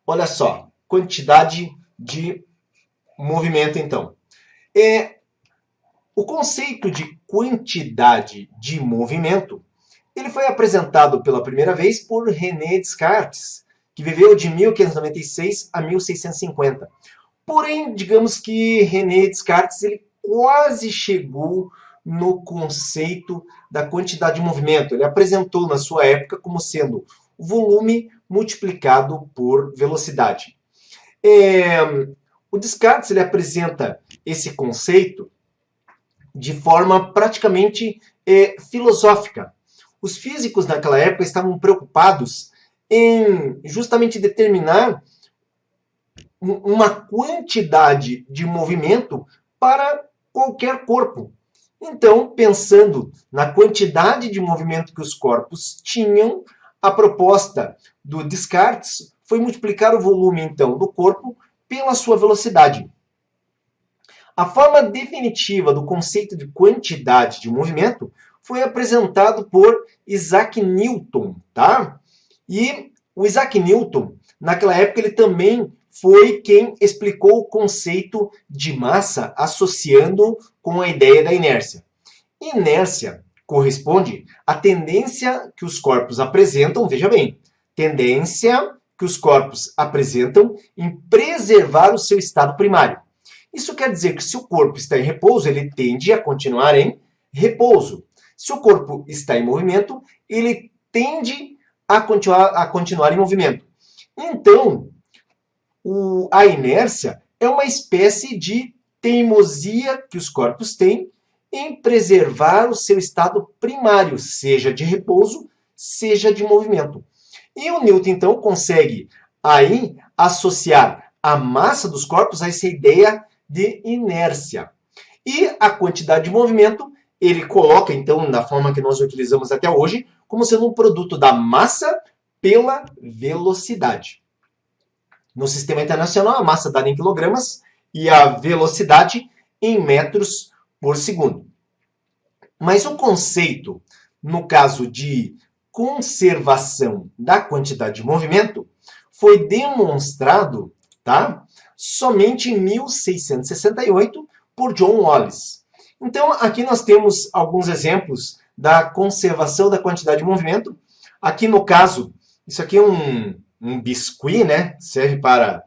Olha só, quantidade de movimento então. O conceito de quantidade de movimento, ele foi apresentado pela primeira vez por René Descartes, que viveu de 1596 a 1650. Porém, digamos que René Descartes ele quase chegou no conceito da quantidade de movimento. Ele apresentou na sua época como sendo o volume multiplicado por velocidade. O Descartes ele apresenta esse conceito de forma praticamente filosófica. Os físicos naquela época estavam preocupados em justamente determinar uma quantidade de movimento para qualquer corpo. Então, pensando na quantidade de movimento que os corpos tinham, a proposta do Descartes foi multiplicar o volume, então, do corpo pela sua velocidade. A forma definitiva do conceito de quantidade de movimento foi apresentado por Isaac Newton, tá? E o Isaac Newton, naquela época, ele também foi quem explicou o conceito de massa associando com a ideia da inércia. Inércia corresponde à tendência que os corpos apresentam, veja bem, tendência que os corpos apresentam em preservar o seu estado primário. Isso quer dizer que se o corpo está em repouso, ele tende a continuar em repouso. Se o corpo está em movimento, ele tende a continuar em movimento. Então, a inércia é uma espécie de teimosia que os corpos têm em preservar o seu estado primário, seja de repouso, seja de movimento. E o Newton, então, consegue aí associar a massa dos corpos a essa ideia de inércia. E a quantidade de movimento, ele coloca, então, da forma que nós utilizamos até hoje, como sendo um produto da massa pela velocidade. No sistema internacional, a massa dada em quilogramas e a velocidade em metros por segundo. Mas o conceito, no caso de conservação da quantidade de movimento, foi demonstrado, tá, somente em 1668 por John Wallis. Então, aqui nós temos alguns exemplos da conservação da quantidade de movimento. Aqui no caso, isso aqui é um biscuit, né? Serve para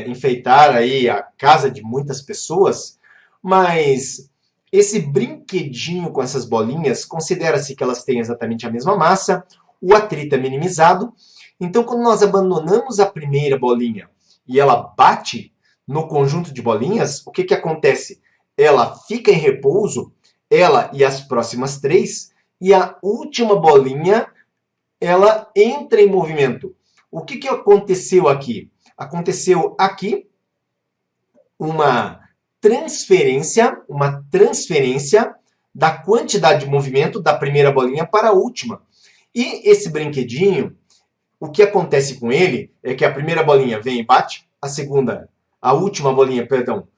enfeitar aí a casa de muitas pessoas, mas esse brinquedinho com essas bolinhas, considera-se que elas têm exatamente a mesma massa, o atrito é minimizado. Então, quando nós abandonamos a primeira bolinha e ela bate no conjunto de bolinhas, o que, que acontece? Ela fica em repouso, ela e as próximas três, e a última bolinha, ela entra em movimento. O que, que aconteceu aqui? Aconteceu aqui uma transferência da quantidade de movimento da primeira bolinha para a última. E esse brinquedinho, o que acontece com ele é que a primeira bolinha vem e bate, a última bolinha,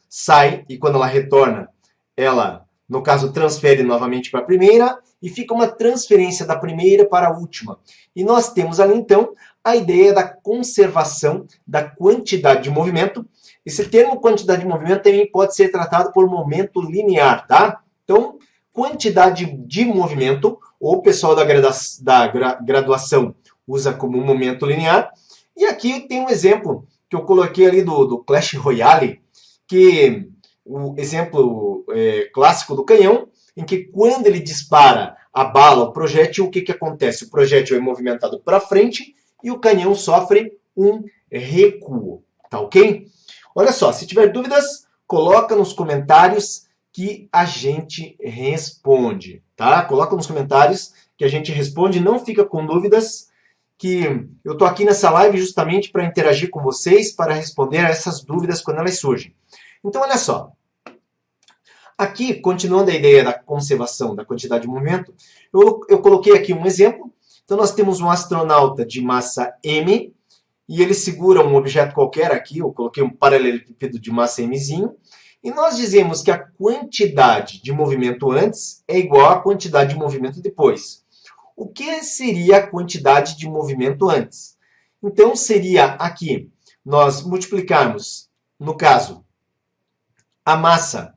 sai, e quando ela retorna, ela, no caso, transfere novamente para a primeira, e fica uma transferência da primeira para a última. E nós temos ali, então, a ideia da conservação da quantidade de movimento. Esse termo quantidade de movimento também pode ser tratado por momento linear, tá? Então, quantidade de movimento, o pessoal da graduação usa como momento linear. E aqui tem um exemplo que eu coloquei ali do Clash Royale, que o exemplo clássico do canhão, em que quando ele dispara a bala, o projétil, o que, que acontece? O projétil é movimentado para frente e o canhão sofre um recuo, tá ok? Olha só, se tiver dúvidas, coloca nos comentários que a gente responde, tá? Coloca nos comentários que a gente responde, não fica com dúvidas, que eu estou aqui nessa live justamente para interagir com vocês, para responder a essas dúvidas quando elas surgem. Então, olha só. Aqui, continuando a ideia da conservação da quantidade de movimento, eu coloquei aqui um exemplo. Então, nós temos um astronauta de massa m, e ele segura um objeto qualquer aqui, eu coloquei um paralelepípedo de massa mzinho, e nós dizemos que a quantidade de movimento antes é igual à quantidade de movimento depois. o que seria a quantidade de movimento antes? Então, seria aqui, nós multiplicarmos, no caso, a massa,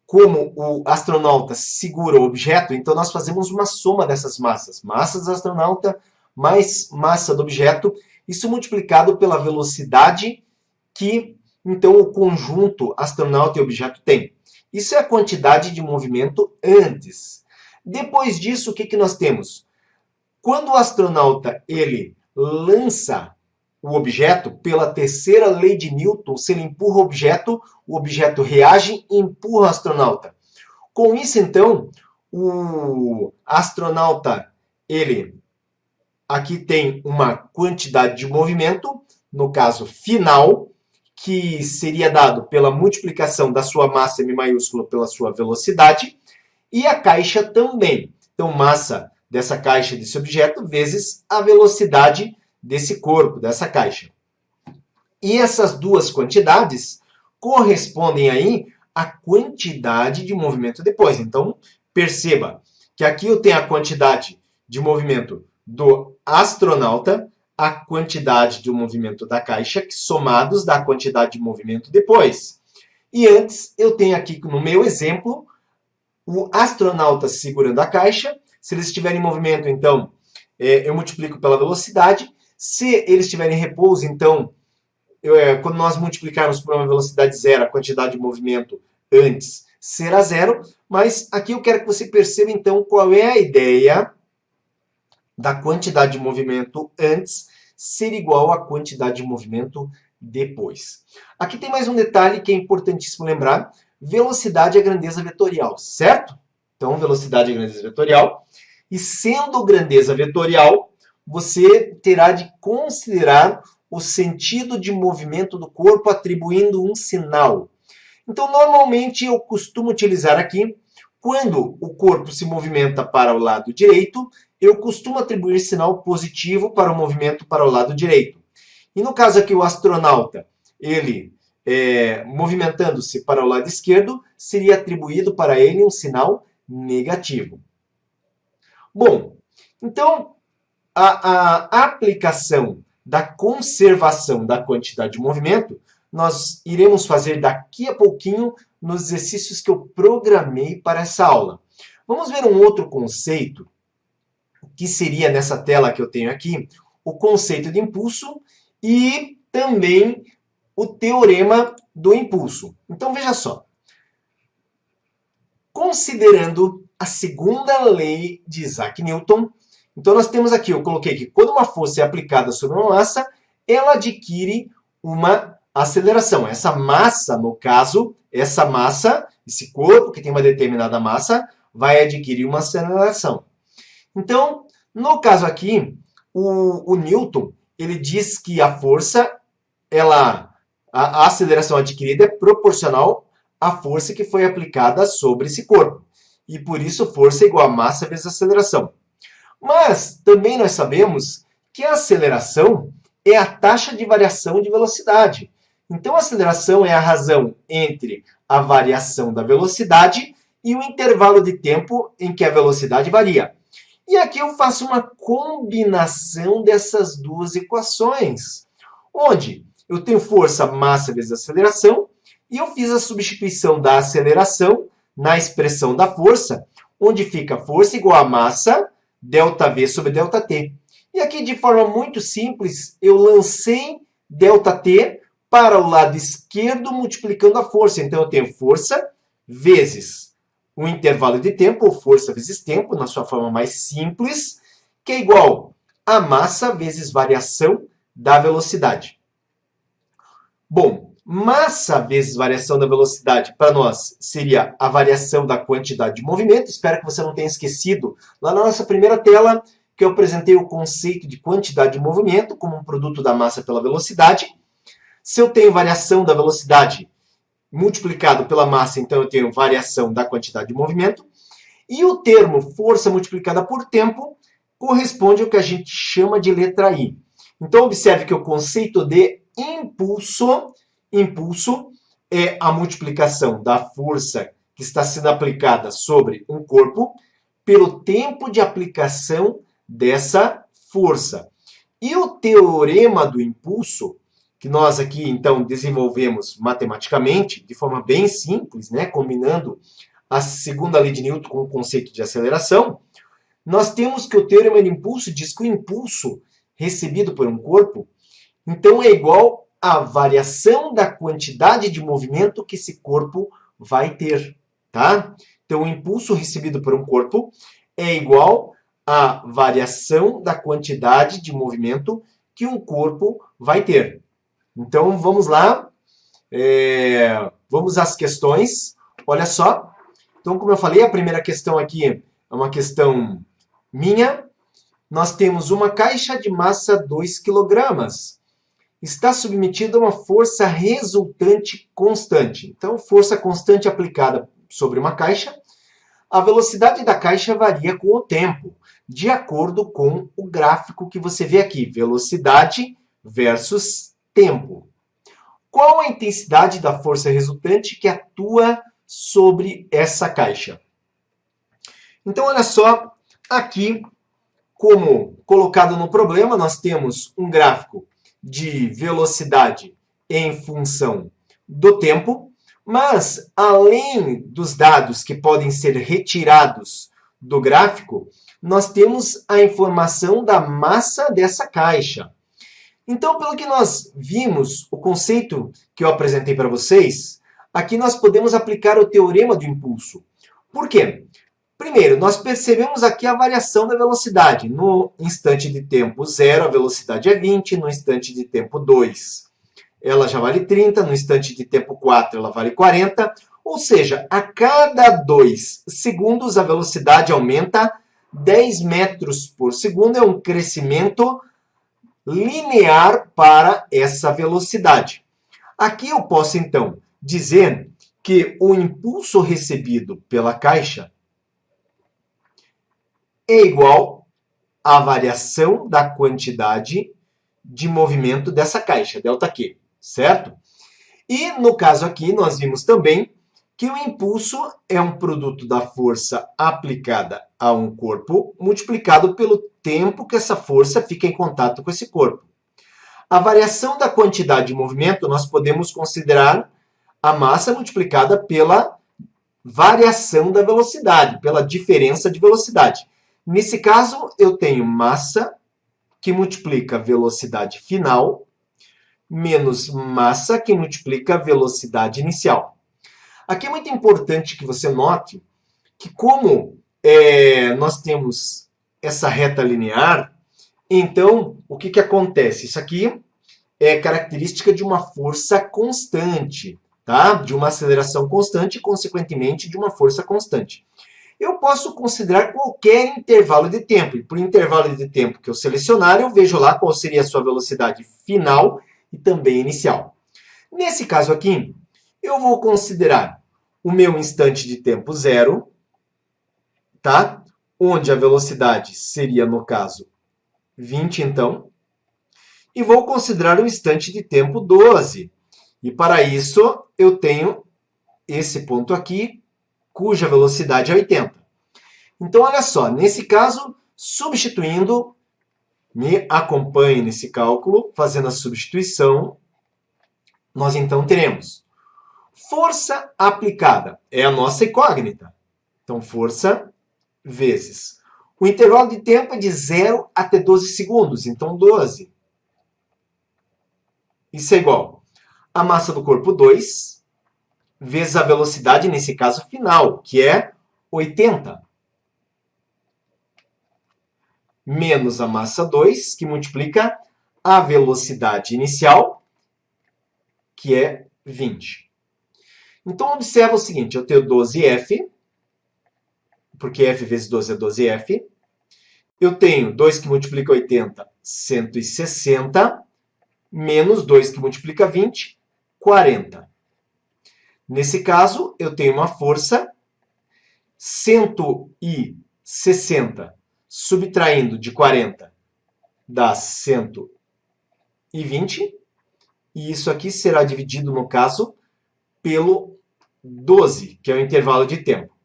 como o astronauta segura o objeto, então nós fazemos uma soma dessas massas. Massa do astronauta mais massa do objeto, isso multiplicado pela velocidade que, então, o conjunto astronauta e objeto tem. Isso é a quantidade de movimento antes. Depois disso, o que nós temos? Quando o astronauta ele lança o objeto, pela terceira lei de Newton, se ele empurra o objeto reage e empurra o astronauta. Com isso, então, o astronauta, ele aqui tem uma quantidade de movimento, no caso final, que seria dado pela multiplicação da sua massa M maiúscula pela sua velocidade, e a caixa também. Então, massa dessa caixa, desse objeto, vezes a velocidade desse corpo, dessa caixa. E essas duas quantidades correspondem aí à quantidade de movimento depois. Então, perceba que aqui eu tenho a quantidade de movimento do astronauta, a quantidade de movimento da caixa, que somados dá a quantidade de movimento depois. E antes, eu tenho aqui no meu exemplo, o astronauta segurando a caixa. Se eles estiverem em movimento, então, eu multiplico pela velocidade. Se eles estiverem em repouso, então, quando nós multiplicarmos por uma velocidade zero, a quantidade de movimento antes será zero. Mas aqui eu quero que você perceba, então, qual é a ideia da quantidade de movimento antes ser igual à quantidade de movimento depois. Aqui tem mais um detalhe que é importantíssimo lembrar. Velocidade é grandeza vetorial, certo? Então, velocidade é grandeza vetorial. E sendo grandeza vetorial, você terá de considerar o sentido de movimento do corpo atribuindo um sinal. Então, normalmente, eu costumo utilizar aqui, quando o corpo se movimenta para o lado direito, eu costumo atribuir sinal positivo para o movimento para o lado direito. E no caso aqui, o astronauta, ele movimentando-se para o lado esquerdo, seria atribuído para ele um sinal negativo. Bom, então, a aplicação da conservação da quantidade de movimento, nós iremos fazer daqui a pouquinho nos exercícios que eu programei para essa aula. Vamos ver um outro conceito, que seria nessa tela que eu tenho aqui, o conceito de impulso e também o teorema do impulso. Então, veja só. Considerando a segunda lei de Isaac Newton, então nós temos aqui, eu coloquei que quando uma força é aplicada sobre uma massa, ela adquire uma aceleração. Essa massa, no caso, essa massa, esse corpo que tem uma determinada massa, vai adquirir uma aceleração. Então, no caso aqui, o Newton, ele diz que a força, a aceleração adquirida é proporcional à força que foi aplicada sobre esse corpo. E por isso, força é igual a massa vezes aceleração. Mas também nós sabemos que a aceleração é a taxa de variação de velocidade. Então, a aceleração é a razão entre a variação da velocidade e o intervalo de tempo em que a velocidade varia. E aqui eu faço uma combinação dessas duas equações, onde eu tenho força, massa vezes aceleração, e eu fiz a substituição da aceleração na expressão da força, onde fica força igual a massa, ΔV sobre ΔT. E aqui, de forma muito simples, eu lancei ΔT para o lado esquerdo, multiplicando a força. Então, eu tenho força vezes o intervalo de tempo, ou força vezes tempo, na sua forma mais simples, que é igual a massa vezes variação da velocidade. Bom, massa vezes variação da velocidade, para nós, seria a variação da quantidade de movimento. Espero que você não tenha esquecido, lá na nossa primeira tela, que eu apresentei o conceito de quantidade de movimento como um produto da massa pela velocidade. Se eu tenho variação da velocidade multiplicado pela massa, então eu tenho variação da quantidade de movimento. E o termo força multiplicada por tempo corresponde ao que a gente chama de letra I. Então, observe que o conceito de impulso é a multiplicação da força que está sendo aplicada sobre um corpo pelo tempo de aplicação dessa força. E o teorema do impulso, que nós aqui então desenvolvemos matematicamente, de forma bem simples, né, combinando a segunda lei de Newton com o conceito de aceleração, nós temos que o teorema de impulso diz que o impulso recebido por um corpo, então, é igual à variação da quantidade de movimento que esse corpo vai ter, tá? Então, o impulso recebido por um corpo é igual à variação da quantidade de movimento que um corpo vai ter. Então, vamos lá. Vamos às questões. Olha só. Então, como eu falei, a primeira questão aqui é uma questão minha. Nós temos uma caixa de massa 2 kg. Está submetida a uma força resultante constante. Então, força constante aplicada sobre uma caixa. A velocidade da caixa varia com o tempo, de acordo com o gráfico que você vê aqui. Velocidade versus tempo. Qual a intensidade da força resultante que atua sobre essa caixa? Então, olha só, aqui, como colocado no problema, nós temos um gráfico de velocidade em função do tempo, mas além dos dados que podem ser retirados do gráfico, nós temos a informação da massa dessa caixa. Então, pelo que nós vimos, o conceito que eu apresentei para vocês, aqui nós podemos aplicar o teorema do impulso. Por quê? Primeiro, nós percebemos aqui a variação da velocidade. No instante de tempo 0, a velocidade é 20. No instante de tempo 2, ela já vale 30. No instante de tempo 4, ela vale 40. Ou seja, a cada 2 segundos, a velocidade aumenta 10 metros por segundo. É um crescimento linear para essa velocidade. Aqui eu posso, então, dizer que o impulso recebido pela caixa é igual à variação da quantidade de movimento dessa caixa, ΔQ, certo? E, no caso aqui, nós vimos também que o impulso é um produto da força aplicada a um corpo multiplicado pelo tempo que essa força fica em contato com esse corpo. A variação da quantidade de movimento nós podemos considerar a massa multiplicada pela variação da velocidade, pela diferença de velocidade. Nesse caso, eu tenho massa que multiplica velocidade final menos massa que multiplica velocidade inicial. Aqui é muito importante que você note que como nós temos essa reta linear, então o que acontece? Isso aqui é característica de uma força constante, tá? De uma aceleração constante e, consequentemente, de uma força constante. Eu posso considerar qualquer intervalo de tempo. E por intervalo de tempo que eu selecionar, eu vejo lá qual seria a sua velocidade final e também inicial. Nesse caso aqui, eu vou considerar o meu instante de tempo 0, tá? Onde a velocidade seria, no caso, 20, então. E vou considerar o instante de tempo 12. E para isso, eu tenho esse ponto aqui, cuja velocidade é 80. Então, olha só, nesse caso, substituindo, me acompanhe nesse cálculo, fazendo a substituição, nós então teremos força aplicada, é a nossa incógnita. Então, força vezes. O intervalo de tempo é de 0 até 12 segundos, então 12. Isso é igual a massa do corpo 2, vezes a velocidade, nesse caso, final, que é 80. Menos a massa 2, que multiplica a velocidade inicial, que é 20. Então, observa o seguinte, eu tenho 12F, porque F vezes 12 é 12F. Eu tenho 2 que multiplica 80, 160, menos 2 que multiplica 20, 40. Nesse caso, eu tenho uma força 160 subtraindo de 40 dá 120. E isso aqui será dividido, no caso, pelo 12, que é o intervalo de tempo.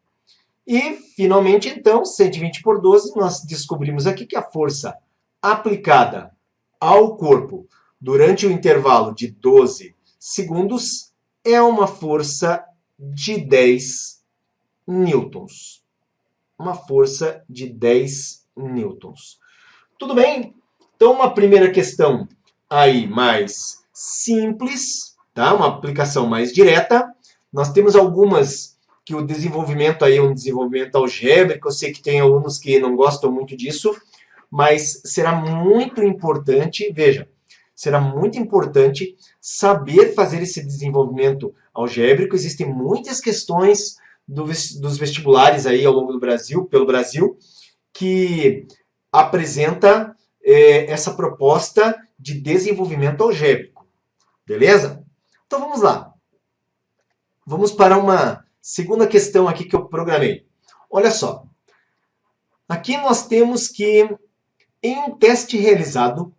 E, finalmente, então, 120 por 12, nós descobrimos aqui que a força aplicada ao corpo durante o intervalo de 12 segundos é uma força de 10 newtons. Uma força de 10 newtons. Tudo bem? Então, uma primeira questão aí mais simples, tá? Uma aplicação mais direta. Nós temos algumas que o desenvolvimento aí é um desenvolvimento algébrico. Eu sei que tem alunos que não gostam muito disso, mas será muito importante, veja, será muito importante saber fazer esse desenvolvimento algébrico. Existem muitas questões dos vestibulares aí ao longo do Brasil, pelo Brasil, que apresenta essa proposta de desenvolvimento algébrico. Beleza? Então vamos lá. Vamos para uma segunda questão aqui que eu programei. Olha só. Aqui nós temos que, em um teste realizado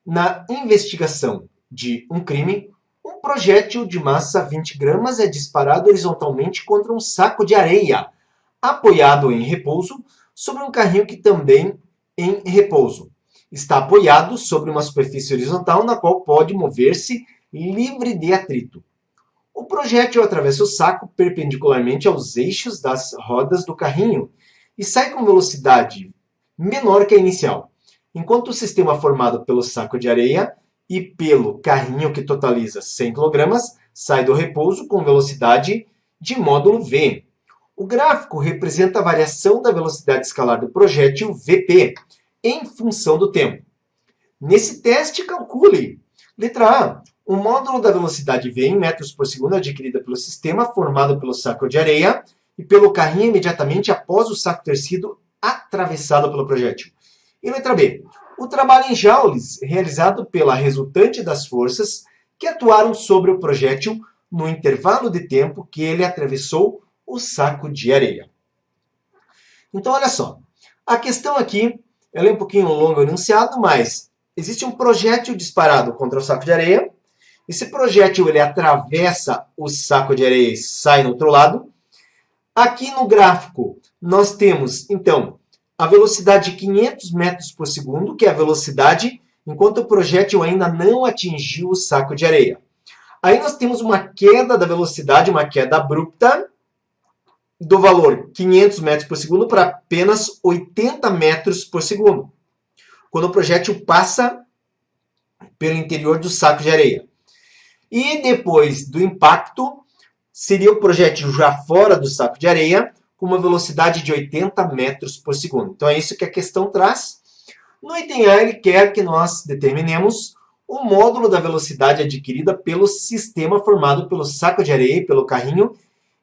na investigação de um crime, um projétil de massa 20 gramas é disparado horizontalmente contra um saco de areia, apoiado em repouso sobre um carrinho que também em repouso. Está apoiado sobre uma superfície horizontal na qual pode mover-se livre de atrito. O projétil atravessa o saco perpendicularmente aos eixos das rodas do carrinho e sai com velocidade menor que a inicial, enquanto o sistema formado pelo saco de areia e pelo carrinho, que totaliza 100 kg, sai do repouso com velocidade de módulo v. O gráfico representa a variação da velocidade escalar do projétil Vp em função do tempo. Nesse teste, calcule. Letra A. O módulo da velocidade v em metros por segundo adquirida pelo sistema formado pelo saco de areia e pelo carrinho imediatamente após o saco ter sido atravessado pelo projétil. E letra B. O trabalho em joules realizado pela resultante das forças que atuaram sobre o projétil no intervalo de tempo que ele atravessou o saco de areia. Então, olha só. A questão aqui ela é um pouquinho longa o enunciado, mas existe um projétil disparado contra o saco de areia. Esse projétil ele atravessa o saco de areia e sai no outro lado. Aqui no gráfico, nós temos, então, a velocidade de 500 metros por segundo, que é a velocidade enquanto o projétil ainda não atingiu o saco de areia. Aí nós temos uma queda da velocidade, uma queda abrupta, do valor 500 metros por segundo para apenas 80 metros por segundo, quando o projétil passa pelo interior do saco de areia. E depois do impacto, seria o projétil já fora do saco de areia, com uma velocidade de 80 metros por segundo. Então é isso que a questão traz. No item A, ele quer que nós determinemos o módulo da velocidade adquirida pelo sistema formado pelo saco de areia e pelo carrinho,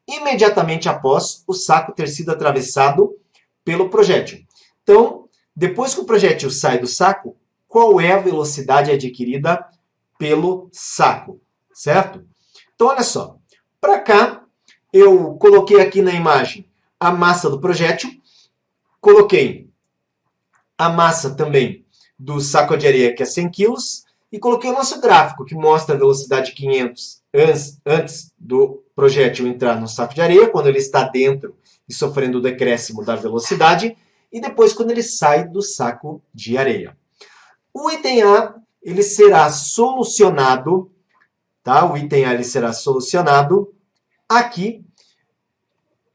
imediatamente após o saco ter sido atravessado pelo projétil. Então, depois que o projétil sai do saco, qual é a velocidade adquirida pelo saco, certo? Então, olha só. Para cá, eu coloquei aqui na imagem a massa do projétil, coloquei a massa também do saco de areia, que é 100 kg, e coloquei o nosso gráfico, que mostra a velocidade 500 antes do projétil entrar no saco de areia, quando ele está dentro e sofrendo o decréscimo da velocidade, e depois quando ele sai do saco de areia. O item A ele será solucionado, tá? O item A ele será solucionado aqui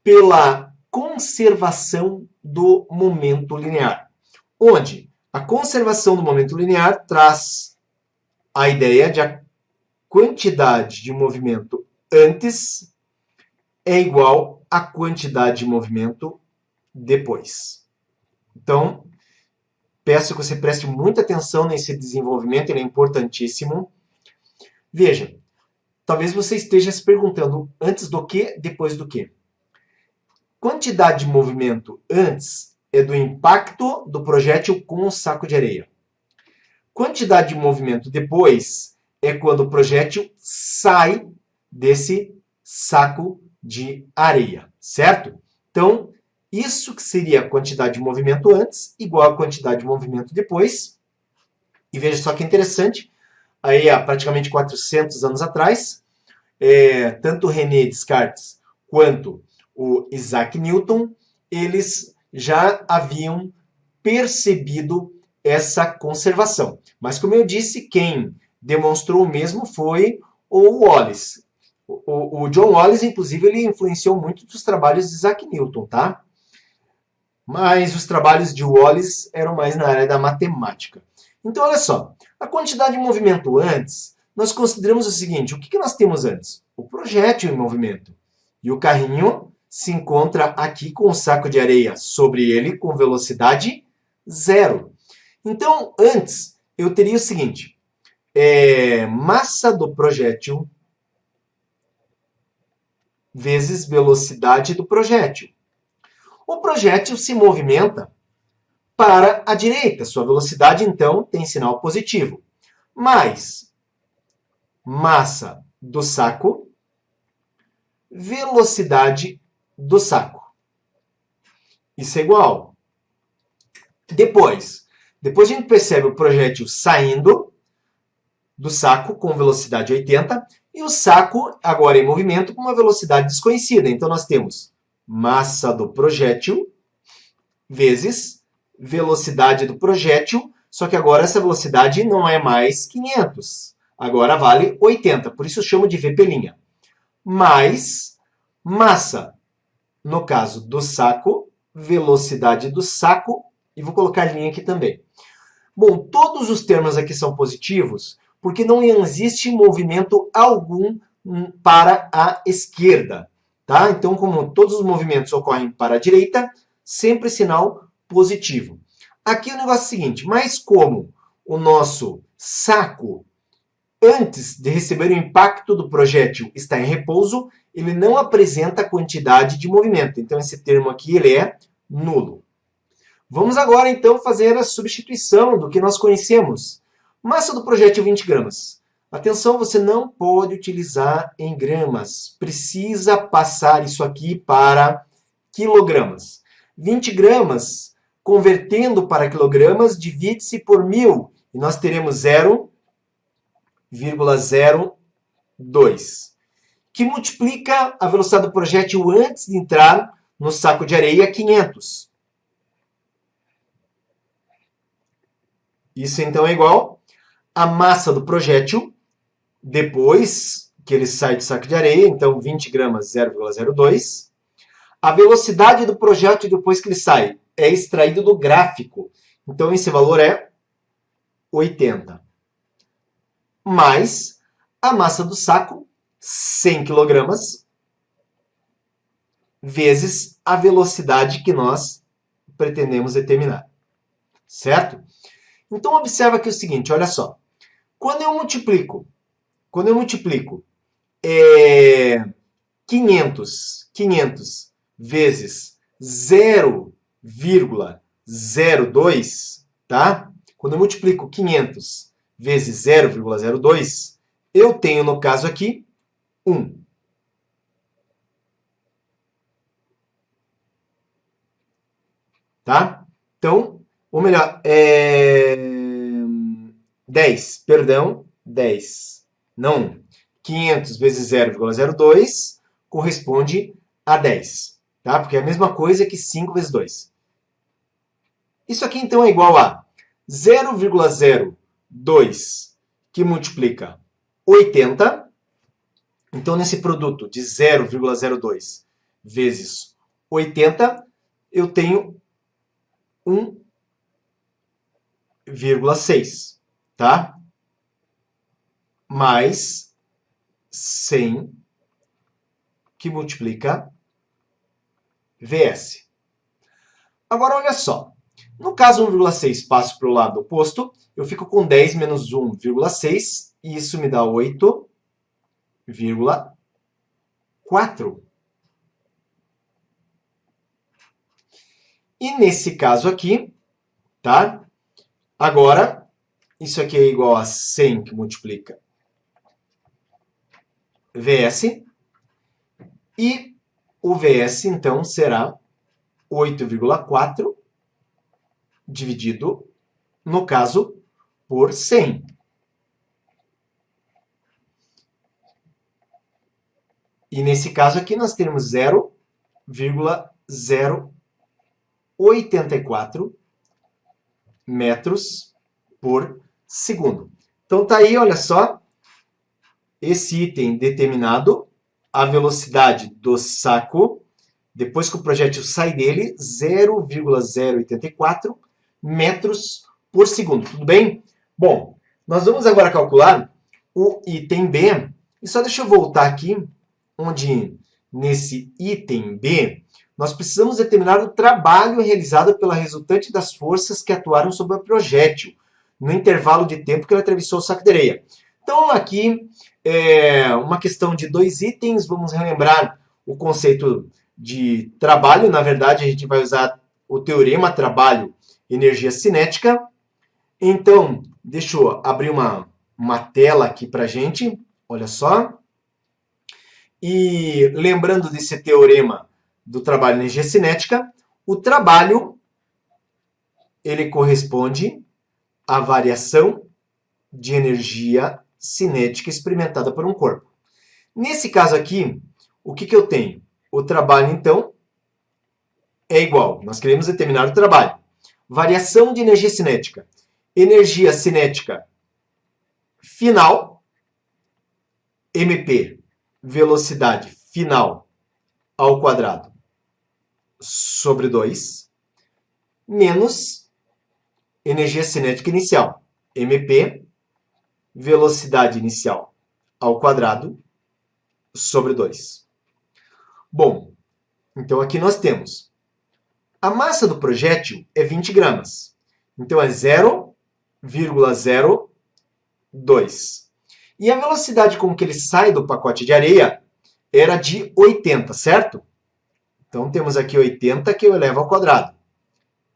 pela conservação do momento linear, onde a conservação do momento linear traz a ideia de a quantidade de movimento antes é igual à quantidade de movimento depois. Então, peço que você preste muita atenção nesse desenvolvimento, ele é importantíssimo. Veja, talvez você esteja se perguntando antes do que, depois do que. Quantidade de movimento antes é do impacto do projétil com o saco de areia. Quantidade de movimento depois é quando o projétil sai desse saco de areia, certo? Então, isso que seria a quantidade de movimento antes, igual a quantidade de movimento depois. E veja só que interessante, aí há praticamente 400 anos atrás, tanto René Descartes quanto o Isaac Newton, eles já haviam percebido essa conservação. Mas, como eu disse, quem demonstrou o mesmo foi o Wallace. O John Wallace, inclusive, ele influenciou muito dos trabalhos de Isaac Newton, tá? Mas os trabalhos de Wallace eram mais na área da matemática. Então, olha só, a quantidade de movimento antes, nós consideramos o seguinte, o que nós temos antes? O projétil em movimento. E o carrinho se encontra aqui com o saco de areia sobre ele com velocidade zero. Então, antes, eu teria o seguinte, massa do projétil vezes velocidade do projétil. O projétil se movimenta para a direita. Sua velocidade, então, tem sinal positivo. Mais massa do saco, velocidade do saco. Isso é igual. Depois a gente percebe o projétil saindo do saco com velocidade 80 e o saco agora em movimento com uma velocidade desconhecida. Então, nós temos massa do projétil vezes velocidade do projétil, só que agora essa velocidade não é mais 500, agora vale 80, por isso eu chamo de V', mais massa, no caso do saco, velocidade do saco, e vou colocar linha aqui também. Bom, todos os termos aqui são positivos, porque não existe movimento algum para a esquerda. Tá? Então, como todos os movimentos ocorrem para a direita, sempre sinal positivo. Aqui o negócio é o seguinte, mas como o nosso saco, antes de receber o impacto do projétil, está em repouso, ele não apresenta quantidade de movimento. Então, esse termo aqui ele é nulo. Vamos agora, então, fazer a substituição do que nós conhecemos. Massa do projétil 20 gramas. Atenção, você não pode utilizar em gramas. Precisa passar isso aqui para quilogramas. 20 gramas, convertendo para quilogramas, divide-se por 1.000. E nós teremos 0,02, que multiplica a velocidade do projétil antes de entrar no saco de areia 500. Isso então é igual a massa do projétil depois que ele sai do saco de areia, então 20 gramas, 0,02. A velocidade do projétil depois que ele sai é extraído do gráfico. Então esse valor é 80. Mais a massa do saco, 100 kg, vezes a velocidade que nós pretendemos determinar. Certo? Então observa aqui o seguinte, olha só. Quando eu multiplico 500 vezes 0,02, tá? Quando eu multiplico 500 vezes 0,02, eu tenho, no caso aqui, 1. Tá? Então, ou melhor, 10, perdão, 10, não 500 vezes 0,02 corresponde a 10, tá? Porque é a mesma coisa que 5 vezes 2. Isso aqui, então, é igual a 0,02 que multiplica 80. Então, nesse produto de 0,02 vezes 80, eu tenho 1,6, tá? Mais 100 que multiplica VS. Agora, olha só. No caso 1,6 passo para o lado oposto, eu fico com 10 menos 1,6 e isso me dá 8,4. E nesse caso aqui, tá? Agora, isso aqui é igual a 100 que multiplica VS. E o VS, então, será 8,4 dividido, no caso, por 100. E nesse caso aqui nós temos 0,01. 84 metros por segundo. Então tá aí, olha só, esse item determinado, a velocidade do saco, depois que o projétil sai dele, 0,084 metros por segundo. Tudo bem? Bom, nós vamos agora calcular o item B. E só deixa eu voltar aqui, onde nesse item B, nós precisamos determinar o trabalho realizado pela resultante das forças que atuaram sobre o projétil, no intervalo de tempo que ele atravessou o saco de areia. Então, aqui, uma questão de 2 itens, vamos relembrar o conceito de trabalho. Na verdade, a gente vai usar o teorema trabalho-energia cinética. Então, deixa eu abrir uma tela aqui para a gente, olha só. E lembrando desse teorema do trabalho-energia cinética, o trabalho, ele corresponde à variação de energia cinética experimentada por um corpo. Nesse caso aqui, o que eu tenho? O trabalho, então, é igual. Nós queremos determinar o trabalho. Variação de energia cinética. Energia cinética final, MP, velocidade final ao quadrado sobre 2, menos energia cinética inicial, MP, velocidade inicial ao quadrado sobre 2. Bom, então aqui nós temos a massa do projétil é 20 gramas. Então é 0,02. E a velocidade com que ele sai do pacote de areia era de 80, certo? Então temos aqui 80 que eu elevo ao quadrado.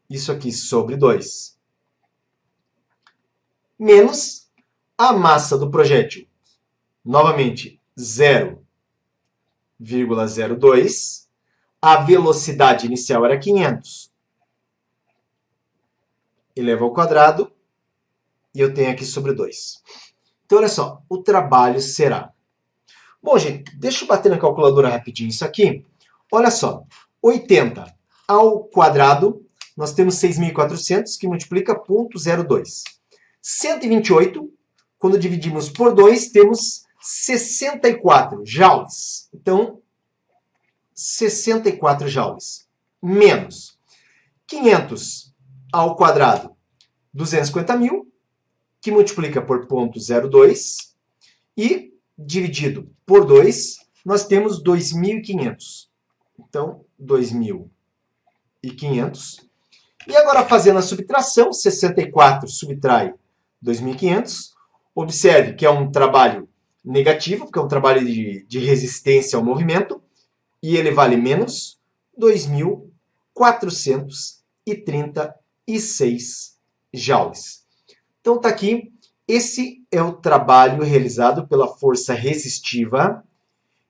Isso aqui sobre 2. Menos a massa do projétil. Novamente, 0,02. A velocidade inicial era 500. Eleva ao quadrado. E eu tenho aqui sobre 2. Então, olha só. O trabalho será... Bom, gente, deixa eu bater na calculadora rapidinho isso aqui. Olha só. 80 ao quadrado, nós temos 6.400, que multiplica 0,02. 128, quando dividimos por 2, temos 64 joules. Então, 64 joules. Menos 500 ao quadrado, 250.000, que multiplica por 0,02. E, dividido por 2, nós temos 2.500. Então, 2.500. E agora, fazendo a subtração, 64 subtrai 2.500. Observe que é um trabalho negativo, porque é um trabalho de resistência ao movimento. E ele vale menos 2.436 joules. Então, está aqui. Esse é o trabalho realizado pela força resistiva,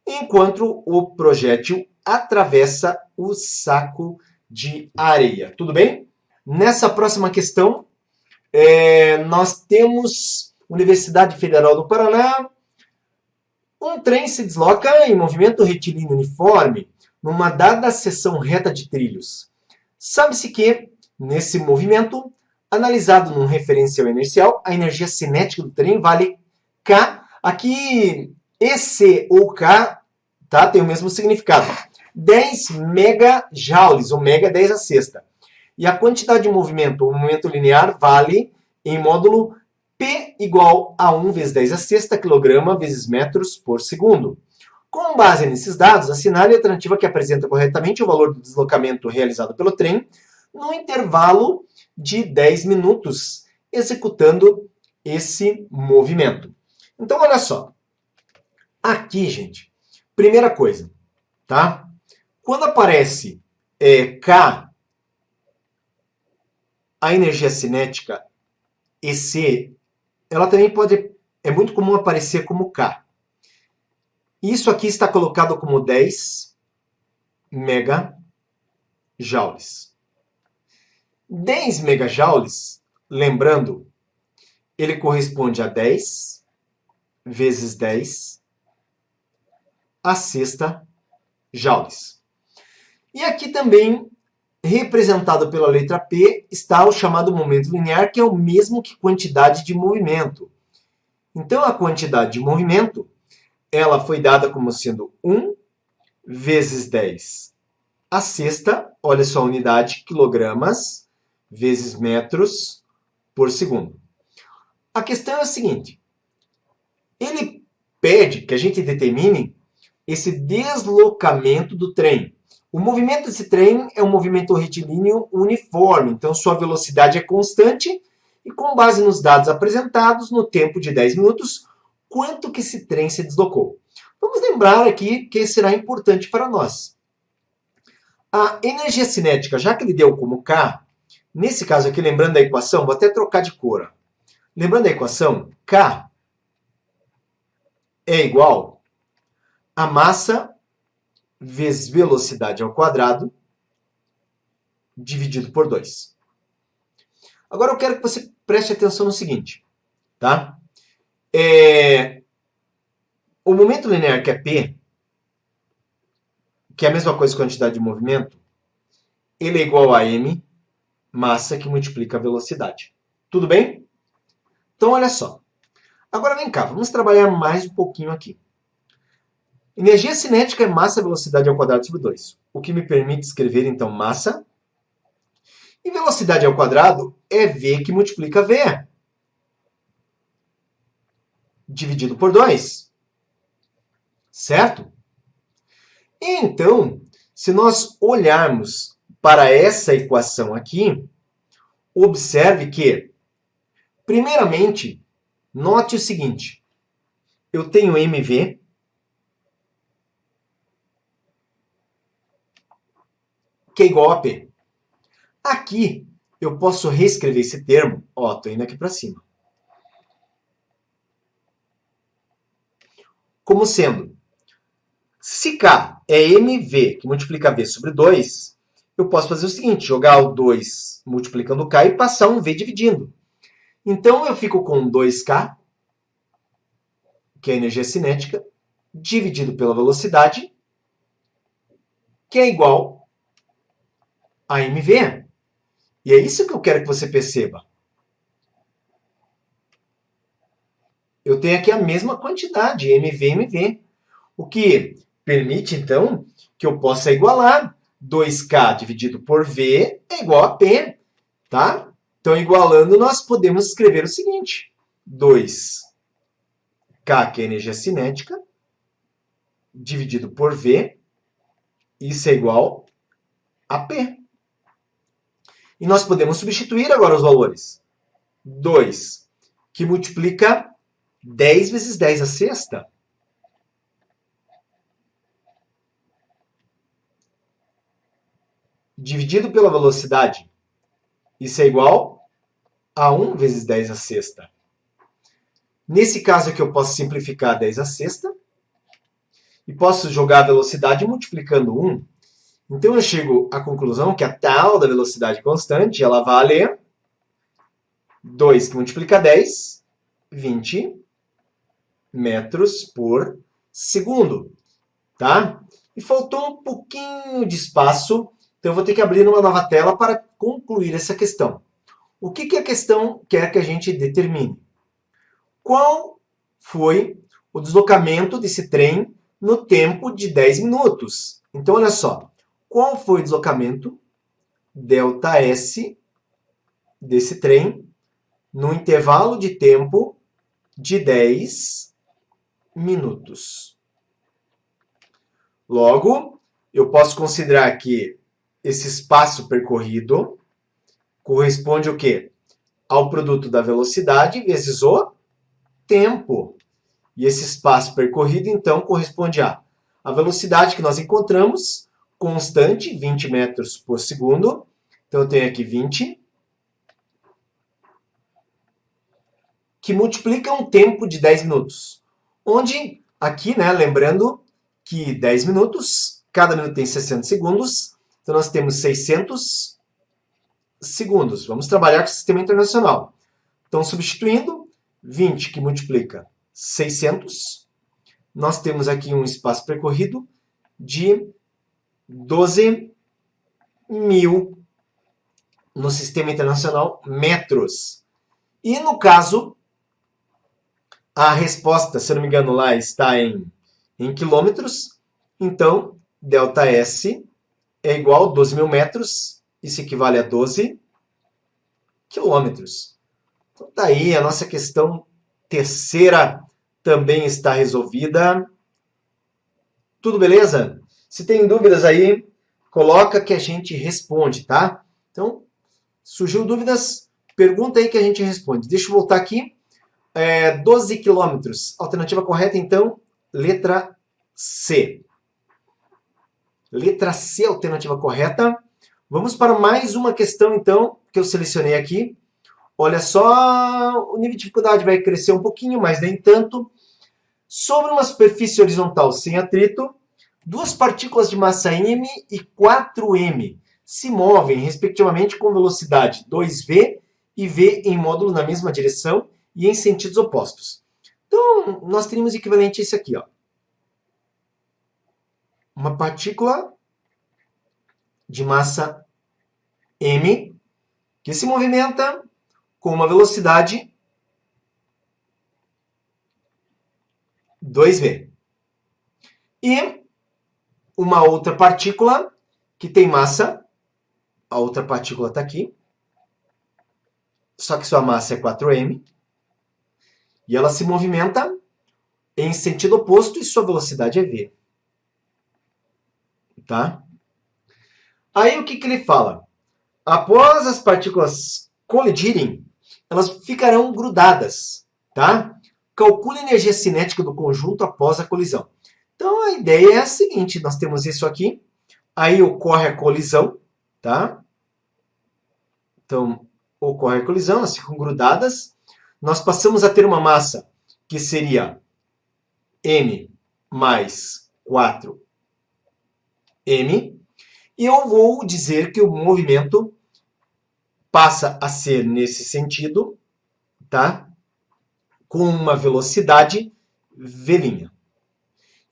enquanto o projétil atravessa o saco de areia. Tudo bem? Nessa próxima questão, nós temos Universidade Federal do Paraná. Um trem se desloca em movimento retilíneo uniforme numa dada seção reta de trilhos. Sabe-se que, nesse movimento, analisado num referencial inercial, a energia cinética do trem vale K. Aqui, EC ou K, tá, tem o mesmo significado. 10 megajoules, o mega é 10 a sexta. E a quantidade de movimento, o momento linear, vale em módulo P igual a 1 vezes 10 a sexta quilograma vezes metros por segundo. Com base nesses dados, assinale a alternativa que apresenta corretamente o valor do deslocamento realizado pelo trem no intervalo de 10 minutos, executando esse movimento. Então, olha só. Aqui, gente, primeira coisa, tá? Quando aparece K, a energia cinética EC, ela também é muito comum aparecer como K. Isso aqui está colocado como 10 megajoules. 10 megajoules, lembrando, ele corresponde a 10 vezes 10 a sexta joules. E aqui também representado pela letra P, está o chamado momento linear, que é o mesmo que quantidade de movimento. Então, a quantidade de movimento, ela foi dada como sendo 1 vezes 10 a sexta, olha só a unidade, quilogramas, vezes metros por segundo. A questão é a seguinte, ele pede que a gente determine esse deslocamento do trem. O movimento desse trem é um movimento retilíneo uniforme, então sua velocidade é constante e com base nos dados apresentados no tempo de 10 minutos, quanto que esse trem se deslocou. Vamos lembrar aqui que será importante para nós. A energia cinética, já que ele deu como K, nesse caso aqui, lembrando da equação, vou até trocar de cor. Lembrando da equação, K é igual a massa vezes velocidade ao quadrado dividido por 2. Agora eu quero que você preste atenção no seguinte, tá? O momento linear, que é P, que é a mesma coisa que a quantidade de movimento, ele é igual a m, massa que multiplica a velocidade. Tudo bem? Então, olha só. Agora vem cá, vamos trabalhar mais um pouquinho aqui. Energia cinética é massa velocidade ao quadrado sobre 2. O que me permite escrever, então, massa. E velocidade ao quadrado é V que multiplica V. Dividido por 2. Certo? Então, se nós olharmos para essa equação aqui, observe que, primeiramente, note o seguinte. Eu tenho mv, que é igual a P. Aqui, eu posso reescrever esse termo, ó, estou indo aqui para cima, como sendo, se K é mv, que multiplica V sobre 2, eu posso fazer o seguinte, jogar o 2 multiplicando K e passar um V dividindo. Então, eu fico com 2K, que é a energia cinética, dividido pela velocidade, que é igual a mv. E é isso que eu quero que você perceba. Eu tenho aqui a mesma quantidade, mv. O que permite, então, que eu possa igualar 2K dividido por V é igual a P. Tá? Então, igualando, nós podemos escrever o seguinte. 2K, que é a energia cinética, dividido por V, isso é igual a P. E nós podemos substituir agora os valores. 2, que multiplica 10 vezes 10 a sexta. Dividido pela velocidade. Isso é igual a 1 vezes 10 a sexta. Nesse caso aqui eu posso simplificar 10 a sexta. E posso jogar a velocidade multiplicando 1. Então eu chego à conclusão que a tal da velocidade constante, ela vale 2 que multiplica 10, 20 metros por segundo. Tá? E faltou um pouquinho de espaço, então eu vou ter que abrir uma nova tela para concluir essa questão. O que a questão quer que a gente determine? Qual foi o deslocamento desse trem no tempo de 10 minutos? Então, olha só. Qual foi o deslocamento ΔS desse trem no intervalo de tempo de 10 minutos? Logo, eu posso considerar que esse espaço percorrido corresponde ao quê? Ao produto da velocidade vezes o tempo. E esse espaço percorrido, então, corresponde a velocidade que nós encontramos, constante, 20 metros por segundo. Então, eu tenho aqui 20, que multiplica um tempo de 10 minutos. Onde, aqui, né, lembrando que 10 minutos, cada minuto tem 60 segundos, então nós temos 600 segundos. Vamos trabalhar com o sistema internacional. Então, substituindo, 20 que multiplica 600, nós temos aqui um espaço percorrido de 12 mil no sistema internacional, metros. E no caso, a resposta, se eu não me engano, lá está em quilômetros. Então, ΔS é igual a 12 mil metros. Isso equivale a 12 quilômetros. Então, tá aí, a nossa questão terceira também está resolvida. Tudo beleza? Se tem dúvidas aí, coloca que a gente responde, tá? Então, surgiu dúvidas, pergunta aí que a gente responde. Deixa eu voltar aqui. 12 quilômetros. Alternativa correta, então, letra C. Letra C, alternativa correta. Vamos para mais uma questão, então, que eu selecionei aqui. Olha só, o nível de dificuldade vai crescer um pouquinho, mas nem tanto. Sobre uma superfície horizontal sem atrito, duas partículas de massa m e 4m se movem, respectivamente, com velocidade 2v e v em módulo na mesma direção e em sentidos opostos. Então, nós teríamos equivalente a isso aqui, ó. Uma partícula de massa m que se movimenta com uma velocidade 2v. E uma outra partícula que tem massa, a outra partícula está aqui, só que sua massa é 4m, e ela se movimenta em sentido oposto e sua velocidade é v. Tá? Aí o que ele fala? Após as partículas colidirem, elas ficarão grudadas, tá? Calcule a energia cinética do conjunto após a colisão. Então, a ideia é a seguinte, nós temos isso aqui, aí ocorre a colisão, tá? Então, ocorre a colisão, elas ficam grudadas, nós passamos a ter uma massa que seria m mais 4m, e eu vou dizer que o movimento passa a ser nesse sentido, tá? Com uma velocidade v'.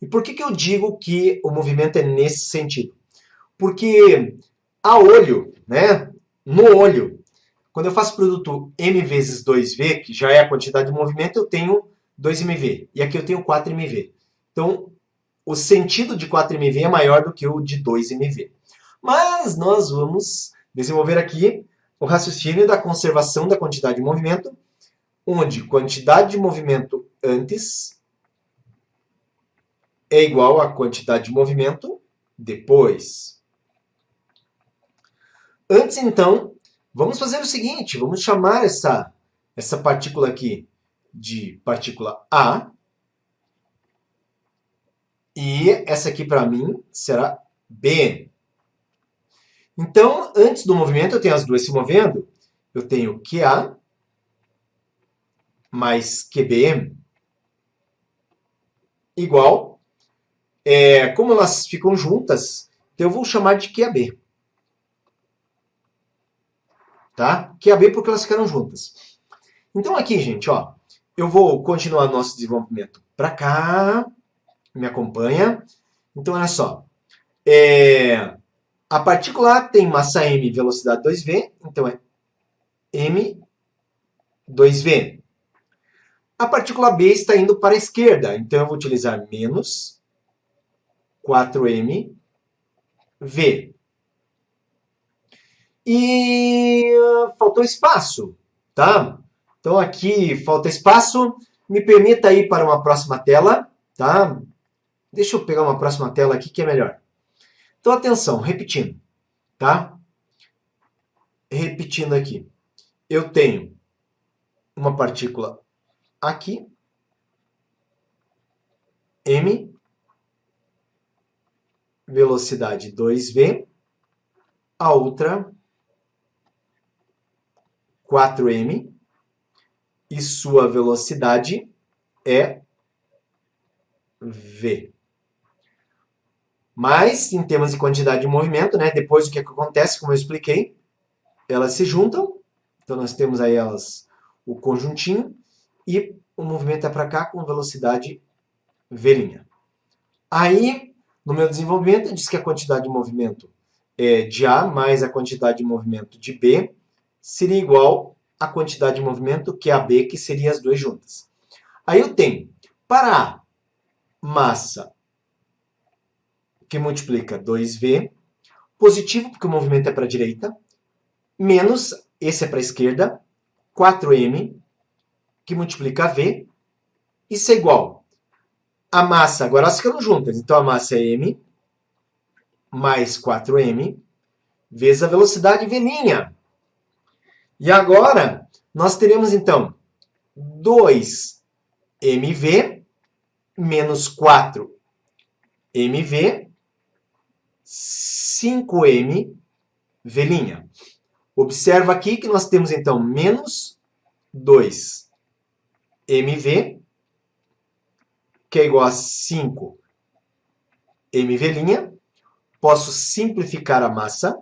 E por que eu digo que o movimento é nesse sentido? Porque a olho, né? No olho, quando eu faço o produto m vezes 2v, que já é a quantidade de movimento, eu tenho 2mv. E aqui eu tenho 4mv. Então, o sentido de 4mv é maior do que o de 2mv. Mas nós vamos desenvolver aqui o raciocínio da conservação da quantidade de movimento, onde quantidade de movimento antes é igual à quantidade de movimento depois. Antes, então, vamos fazer o seguinte, vamos chamar essa partícula aqui de partícula A, e essa aqui para mim será B. Então, antes do movimento, eu tenho as duas se movendo, eu tenho QA mais QB igual, como elas ficam juntas, então eu vou chamar de QAB. Tá? QAB porque elas ficaram juntas. Então aqui, gente, ó, eu vou continuar nosso desenvolvimento para cá, me acompanha. Então, olha só, a partícula A tem massa m e velocidade 2v, então é m 2v. A partícula B está indo para a esquerda, então eu vou utilizar menos 4mv. E faltou espaço, tá? Então aqui falta espaço. Me permita ir para uma próxima tela, tá? Deixa eu pegar uma próxima tela aqui que é melhor. Então atenção, repetindo, tá? Repetindo aqui. Eu tenho uma partícula aqui, m, velocidade 2v, a outra 4m, e sua velocidade é v. Mas, em termos de quantidade de movimento, né, depois o que acontece, como eu expliquei, elas se juntam, então nós temos aí elas, o conjuntinho, e o movimento é para cá com velocidade v'. Aí, no meu desenvolvimento, diz que a quantidade de movimento de A mais a quantidade de movimento de B seria igual à quantidade de movimento que é a B, que seria as duas juntas. Aí eu tenho, para A, massa que multiplica 2V, positivo porque o movimento é para a direita, menos, esse é para a esquerda, 4M, que multiplica V, isso é igual a massa, agora elas ficam juntas, então a massa é M, mais 4M, vezes a velocidade V'. E agora, nós teremos, então, 2mv menos 4mv, 5mv'. Observa aqui que nós temos, então, menos 2mv, que é igual a 5mv'. Posso simplificar a massa.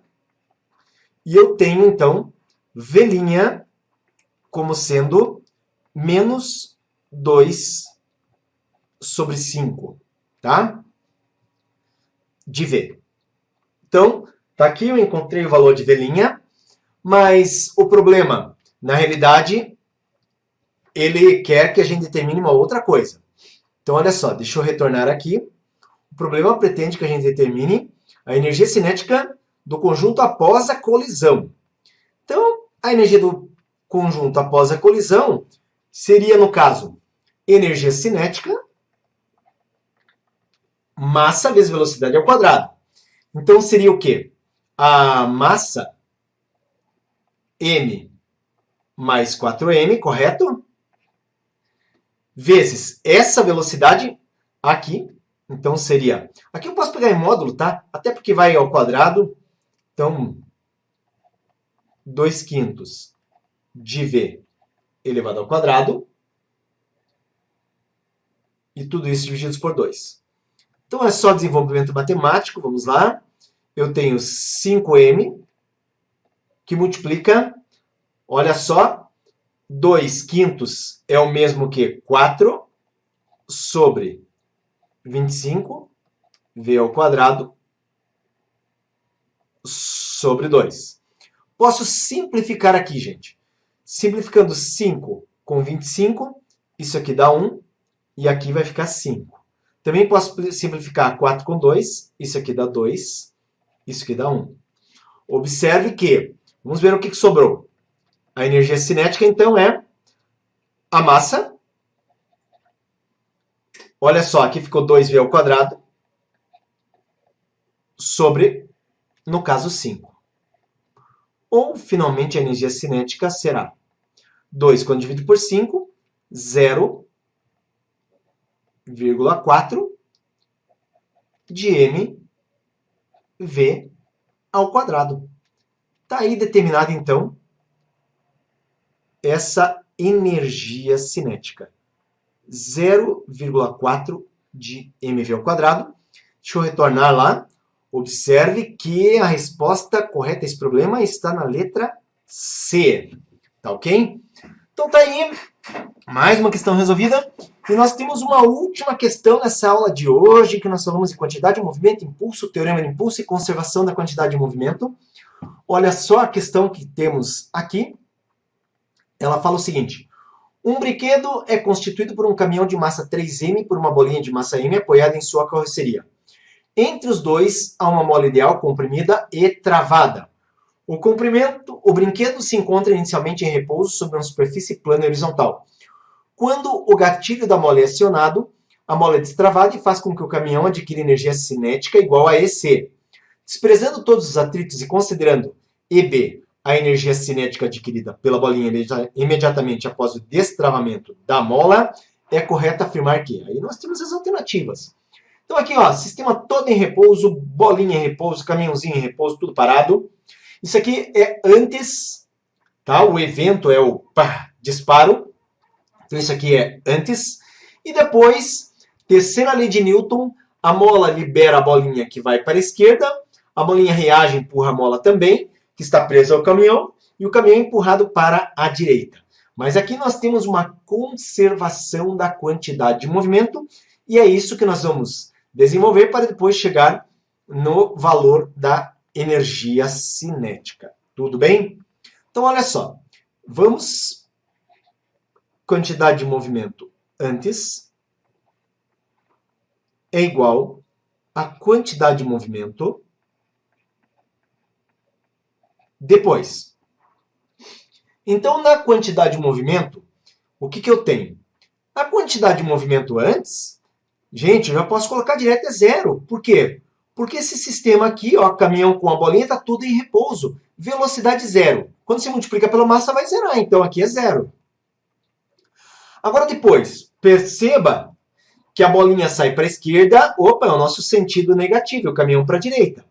E eu tenho, então, V' como sendo menos 2 sobre 5, tá? De V. Então, tá aqui, eu encontrei o valor de V', mas o problema, na realidade, ele quer que a gente determine uma outra coisa. Então, olha só, deixa eu retornar aqui. O problema pretende que a gente determine a energia cinética do conjunto após a colisão. Então, a energia do conjunto após a colisão seria, no caso, energia cinética, massa vezes velocidade ao quadrado. Então, seria o quê? A massa M mais 4M, correto? Vezes essa velocidade aqui. Então, seria... Aqui eu posso pegar em módulo, tá? Até porque vai ao quadrado. Então, 2/5 de V elevado ao quadrado. E tudo isso dividido por 2. Então, é só desenvolvimento matemático. Vamos lá. Eu tenho 5M, que multiplica, olha só, 2/5 é o mesmo que 4 sobre 25, V ao quadrado, sobre 2. Posso simplificar aqui, gente. Simplificando 5 com 25, isso aqui dá 1, e aqui vai ficar 5. Também posso simplificar 4 com 2, isso aqui dá 2, isso aqui dá 1. Observe que, vamos ver o que sobrou. A energia cinética, então, é a massa. Olha só, aqui ficou 2V ao quadrado sobre, no caso, 5. Ou, finalmente, a energia cinética será 2 quando dividido por 5, 0,4 de mv ao quadrado. Está aí determinada, então, essa energia cinética. 0,4 de mv ao quadrado. Deixa eu retornar lá. Observe que a resposta correta a esse problema está na letra C. Tá ok? Então tá aí mais uma questão resolvida. E nós temos uma última questão nessa aula de hoje, que nós falamos em quantidade de movimento, impulso, teorema de impulso e conservação da quantidade de movimento. Olha só a questão que temos aqui. Ela fala o seguinte: um brinquedo é constituído por um caminhão de massa 3m por uma bolinha de massa m apoiada em sua carroceria. Entre os dois, há uma mola ideal comprimida e travada. O brinquedo se encontra inicialmente em repouso sobre uma superfície plana e horizontal. Quando o gatilho da mola é acionado, a mola é destravada e faz com que o caminhão adquira energia cinética igual a EC. Desprezando todos os atritos e considerando EB a energia cinética adquirida pela bolinha imediatamente após o destravamento da mola, é correto afirmar que... Aí nós temos as alternativas. Então aqui, ó, sistema todo em repouso, bolinha em repouso, caminhãozinho em repouso, tudo parado. Isso aqui é antes, tá? O evento é o disparo. Então isso aqui é antes. E depois, terceira lei de Newton, a mola libera a bolinha que vai para a esquerda, a bolinha reage e empurra a mola também, que está presa ao caminhão, e o caminhão é empurrado para a direita. Mas aqui nós temos uma conservação da quantidade de movimento, e é isso que nós vamos desenvolver para depois chegar no valor da energia cinética. Tudo bem? Então, olha só. Vamos... Quantidade de movimento antes é igual a quantidade de movimento depois. Então, na quantidade de movimento, o que eu tenho? A quantidade de movimento antes, gente, eu já posso colocar direto é zero. Por quê? Porque esse sistema aqui, ó, caminhão com a bolinha, está tudo em repouso. Velocidade zero. Quando você multiplica pela massa, vai zerar. Então, aqui é zero. Agora, depois, perceba que a bolinha sai para a esquerda. Opa, é o nosso sentido negativo, o caminhão para a direita.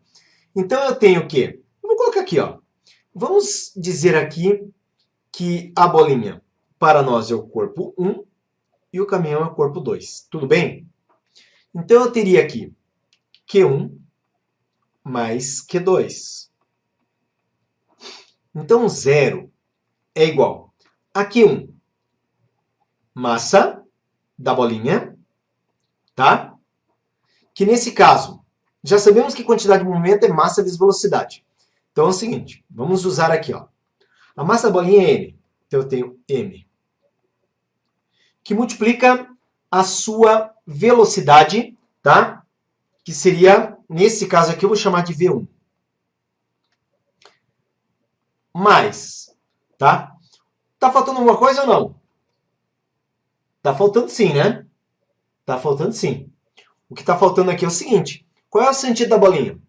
Então, eu tenho o quê? Eu vou colocar aqui, ó. Vamos dizer aqui que a bolinha, para nós, é o corpo 1 e o caminhão é o corpo 2. Tudo bem? Então, eu teria aqui Q1 mais Q2. Então, 0 é igual a Q1, massa da bolinha, tá? Que nesse caso, já sabemos que quantidade de movimento é massa vezes velocidade. Então é o seguinte, vamos usar aqui, ó. A massa da bolinha é m. Então eu tenho m. Que multiplica a sua velocidade, tá? Que seria, nesse caso aqui, eu vou chamar de V1. Mais, tá? Tá faltando alguma coisa ou não? Tá faltando sim, né? Tá faltando sim. O que tá faltando aqui é o seguinte. Qual é o sentido da bolinha?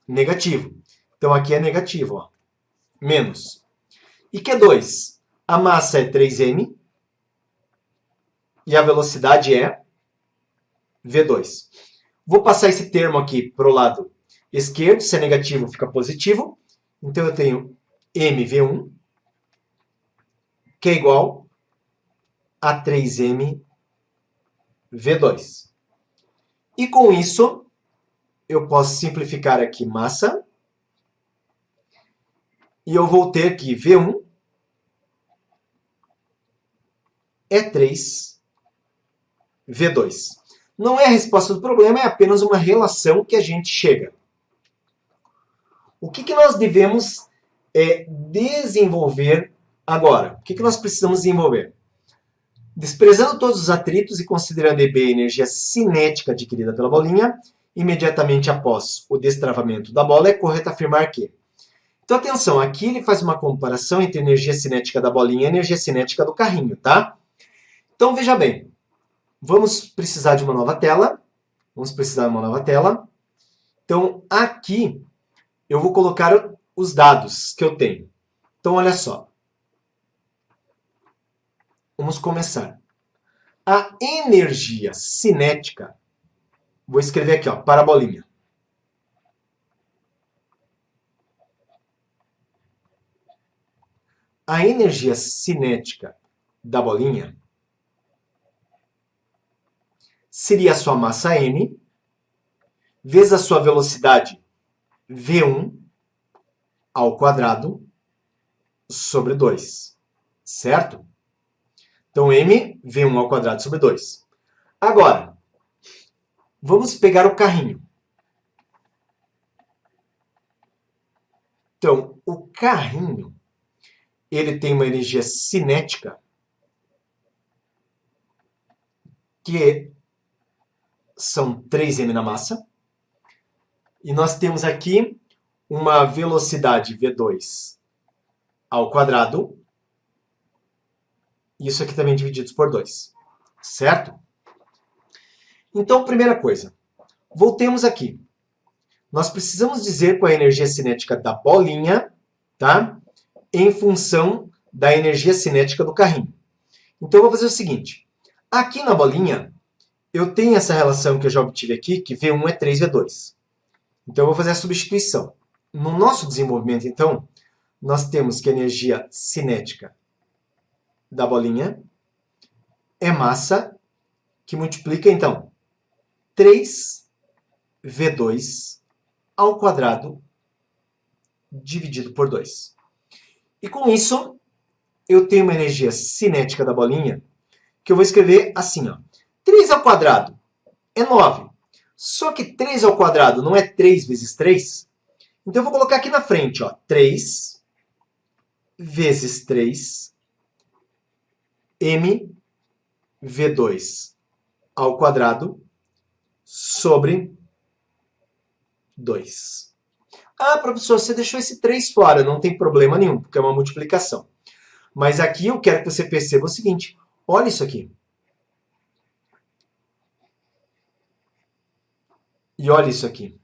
Negativo. Então aqui é negativo, ó. Menos. E Q2? A massa é 3m. E a velocidade é V2. Vou passar esse termo aqui para o lado esquerdo. Se é negativo, fica positivo. Então eu tenho mv1, que é igual a 3m V2. E com isso, eu posso simplificar aqui massa. E eu vou ter que V1 é 3 V2. Não é a resposta do problema, é apenas uma relação que a gente chega. O que nós devemos desenvolver agora? O que nós precisamos desenvolver? Desprezando todos os atritos e considerando EB a energia cinética adquirida pela bolinha, imediatamente após o destravamento da bola, é correto afirmar que... Então, atenção, aqui ele faz uma comparação entre a energia cinética da bolinha e a energia cinética do carrinho, tá? Então, veja bem, vamos precisar de uma nova tela. Então, aqui, eu vou colocar os dados que eu tenho. Então, olha só. Vamos começar. A energia cinética, vou escrever aqui, ó, para a bolinha. A energia cinética da bolinha seria a sua massa m, vezes a sua velocidade v1 ao quadrado sobre 2, certo? Então, m, v1 ao quadrado sobre 2. Agora, vamos pegar o carrinho. Então, o carrinho, ele tem uma energia cinética que são 3m na massa. E nós temos aqui uma velocidade v2 ao quadrado. Isso aqui também divididos por 2. Certo? Então, primeira coisa. Voltemos aqui. Nós precisamos dizer qual é a energia cinética da bolinha, tá? Em função da energia cinética do carrinho. Então, eu vou fazer o seguinte. Aqui na bolinha, eu tenho essa relação que eu já obtive aqui, que V1 é 3V2. Então, eu vou fazer a substituição. No nosso desenvolvimento, então, nós temos que a energia cinética da bolinha é massa que multiplica, então, 3V2 ao quadrado dividido por 2. E com isso, eu tenho uma energia cinética da bolinha que eu vou escrever assim, ó. 3 ao quadrado é 9. Só que 3 ao quadrado não é 3 vezes 3? Então eu vou colocar aqui na frente, ó, 3 vezes 3 mv2 ao quadrado sobre 2. Ah, professor, você deixou esse 3 fora, não tem problema nenhum, porque é uma multiplicação. Mas aqui eu quero que você perceba o seguinte, olha isso aqui. E olha isso aqui.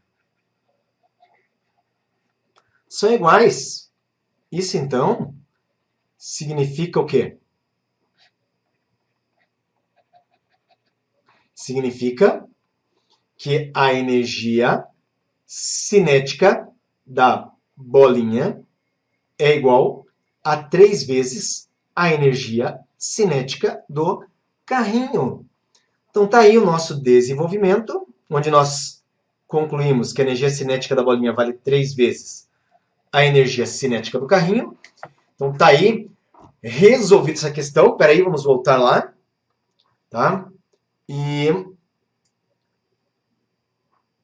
São iguais. Isso, então, significa o quê? Significa que a energia cinética da bolinha é igual a 3 vezes a energia cinética do carrinho. Então tá aí o nosso desenvolvimento, onde nós concluímos que a energia cinética da bolinha vale 3 vezes a energia cinética do carrinho. Então tá aí resolvida essa questão. Espera aí, vamos voltar lá. Tá? E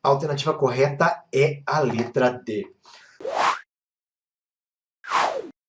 a alternativa correta é a letra D.